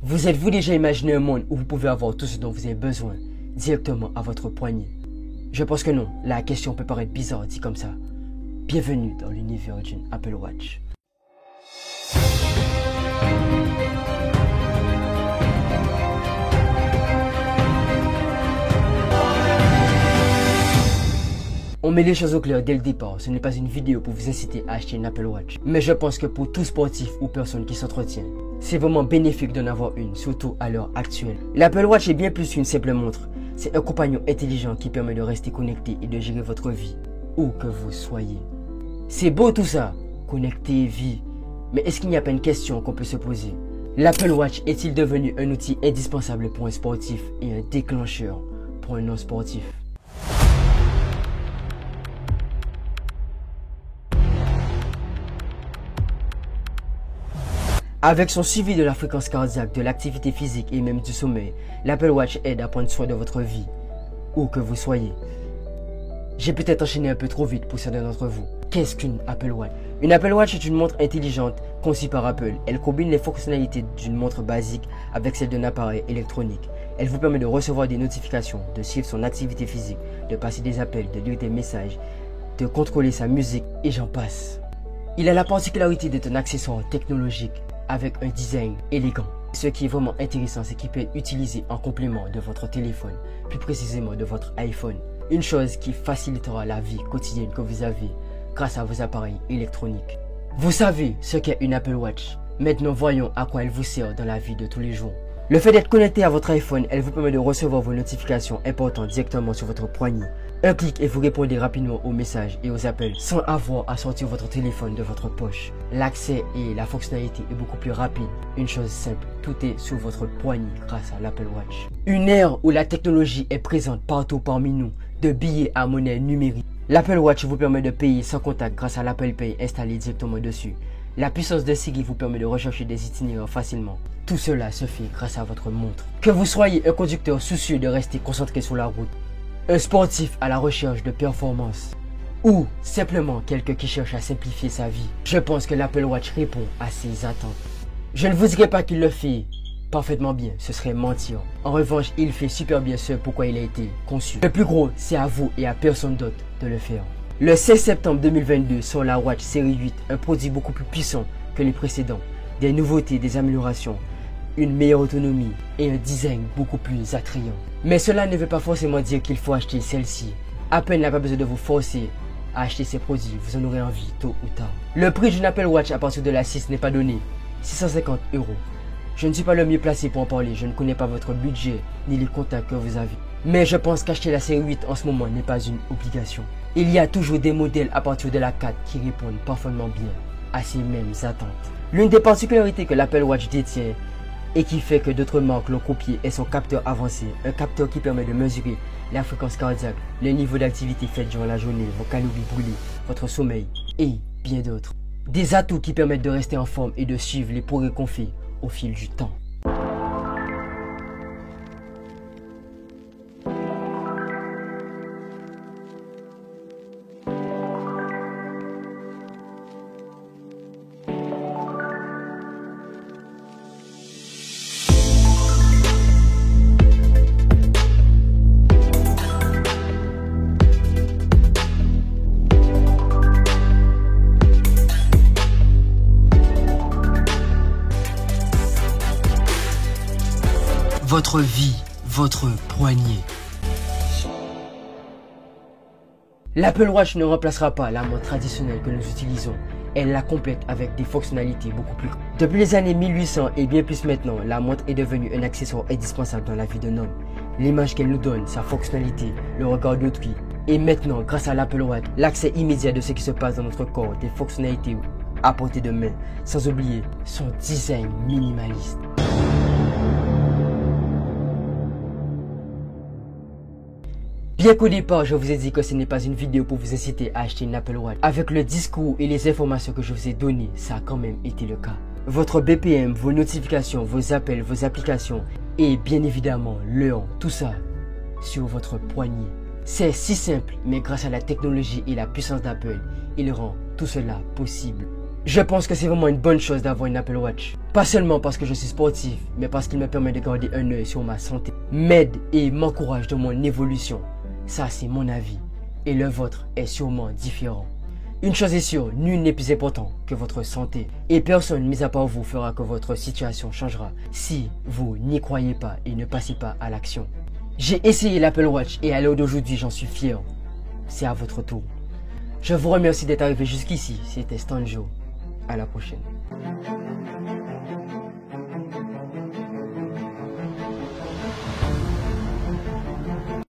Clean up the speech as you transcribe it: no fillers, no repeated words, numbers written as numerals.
Vous êtes-vous déjà imaginé un monde où vous pouvez avoir tout ce dont vous avez besoin directement à votre poignet? Je pense que non. La question peut paraître bizarre dit comme ça. Bienvenue dans l'univers d'une Apple Watch. On met les choses au clair dès le départ, ce n'est pas une vidéo pour vous inciter à acheter une Apple Watch. Mais je pense que pour tout sportif ou personne qui s'entretient, c'est vraiment bénéfique d'en avoir une, surtout à l'heure actuelle. L'Apple Watch est bien plus qu'une simple montre. C'est un compagnon intelligent qui permet de rester connecté et de gérer votre vie, où que vous soyez. C'est beau tout ça, connecté, vie. Mais est-ce qu'il n'y a pas une question qu'on peut se poser? L'Apple Watch est-il devenu un outil indispensable pour un sportif et un déclencheur pour un non-sportif? Avec son suivi de la fréquence cardiaque, de l'activité physique et même du sommeil, l'Apple Watch aide à prendre soin de votre vie, où que vous soyez. J'ai peut-être enchaîné un peu trop vite pour certains d'entre vous. Qu'est-ce qu'une Apple Watch? Une Apple Watch est une montre intelligente conçue par Apple. Elle combine les fonctionnalités d'une montre basique avec celles d'un appareil électronique. Elle vous permet de recevoir des notifications, de suivre son activité physique, de passer des appels, de lire des messages, de contrôler sa musique et j'en passe. Il a la particularité d'être un accessoire technologique avec un design élégant. Ce qui est vraiment intéressant, c'est qu'il peut être utilisé en complément de votre téléphone, plus précisément de votre iPhone. Une chose qui facilitera la vie quotidienne que vous avez grâce à vos appareils électroniques. Vous savez ce qu'est une Apple Watch. Maintenant voyons à quoi elle vous sert dans la vie de tous les jours. Le fait d'être connecté à votre iPhone, elle vous permet de recevoir vos notifications importantes directement sur votre poignet. Un clic et vous répondez rapidement aux messages et aux appels sans avoir à sortir votre téléphone de votre poche. L'accès et la fonctionnalité est beaucoup plus rapide. Une chose simple, tout est sous votre poignet grâce à l'Apple Watch. Une ère où la technologie est présente partout parmi nous, de billets à monnaie numérique. L'Apple Watch vous permet de payer sans contact grâce à l'Apple Pay installé directement dessus. La puissance de Siri vous permet de rechercher des itinéraires facilement. Tout cela se fait grâce à votre montre. Que vous soyez un conducteur soucieux de rester concentré sur la route, un sportif à la recherche de performance, ou simplement quelqu'un qui cherche à simplifier sa vie, je pense que l'Apple Watch répond à ces attentes. Je ne vous dirai pas qu'il le fait parfaitement bien, ce serait mentir. En revanche, il fait super bien ce pourquoi il a été conçu. Le plus gros, c'est à vous et à personne d'autre de le faire. Le 16 septembre 2022 sort la Watch série 8, un produit beaucoup plus puissant que les précédents. Des nouveautés, des améliorations, une meilleure autonomie et un design beaucoup plus attrayant. Mais cela ne veut pas forcément dire qu'il faut acheter celle-ci. Apple n'a pas besoin de vous forcer à acheter ces produits, vous en aurez envie tôt ou tard. Le prix d'une Apple Watch à partir de la 6 n'est pas donné, 650 €. Je ne suis pas le mieux placé pour en parler, je ne connais pas votre budget ni les contacts que vous avez. Mais je pense qu'acheter la série 8 en ce moment n'est pas une obligation. Il y a toujours des modèles à partir de la 4 qui répondent parfaitement bien à ces mêmes attentes. L'une des particularités que l'Apple Watch détient et qui fait que d'autres marques l'ont copié est son capteur avancé. Un capteur qui permet de mesurer la fréquence cardiaque, le niveau d'activité faite durant la journée, vos calories brûlées, votre sommeil et bien d'autres. Des atouts qui permettent de rester en forme et de suivre les progrès qu'on fait au fil du temps. Votre vie, votre poignet. L'Apple Watch ne remplacera pas la montre traditionnelle que nous utilisons. Elle la complète avec des fonctionnalités beaucoup plus grandes. Depuis les années 1800 et bien plus maintenant, la montre est devenue un accessoire indispensable dans la vie d'un homme. L'image qu'elle nous donne, sa fonctionnalité, le regard d'autrui. Et maintenant, grâce à l'Apple Watch, l'accès immédiat de ce qui se passe dans notre corps, des fonctionnalités à portée de main, sans oublier son design minimaliste. Bien qu'au départ, je vous ai dit que ce n'est pas une vidéo pour vous inciter à acheter une Apple Watch. Avec le discours et les informations que je vous ai données, ça a quand même été le cas. Votre BPM, vos notifications, vos appels, vos applications et bien évidemment l'heure, tout ça sur votre poignet. C'est si simple, mais grâce à la technologie et la puissance d'Apple, il rend tout cela possible. Je pense que c'est vraiment une bonne chose d'avoir une Apple Watch. Pas seulement parce que je suis sportif, mais parce qu'il me permet de garder un œil sur ma santé, m'aide et m'encourage dans mon évolution. Ça, c'est mon avis. Et le vôtre est sûrement différent. Une chose est sûre, nul n'est plus important que votre santé. Et personne, mis à part vous, fera que votre situation changera si vous n'y croyez pas et ne passez pas à l'action. J'ai essayé l'Apple Watch et à l'heure d'aujourd'hui, j'en suis fier. C'est à votre tour. Je vous remercie d'être arrivé jusqu'ici. C'était Stanjo. À la prochaine.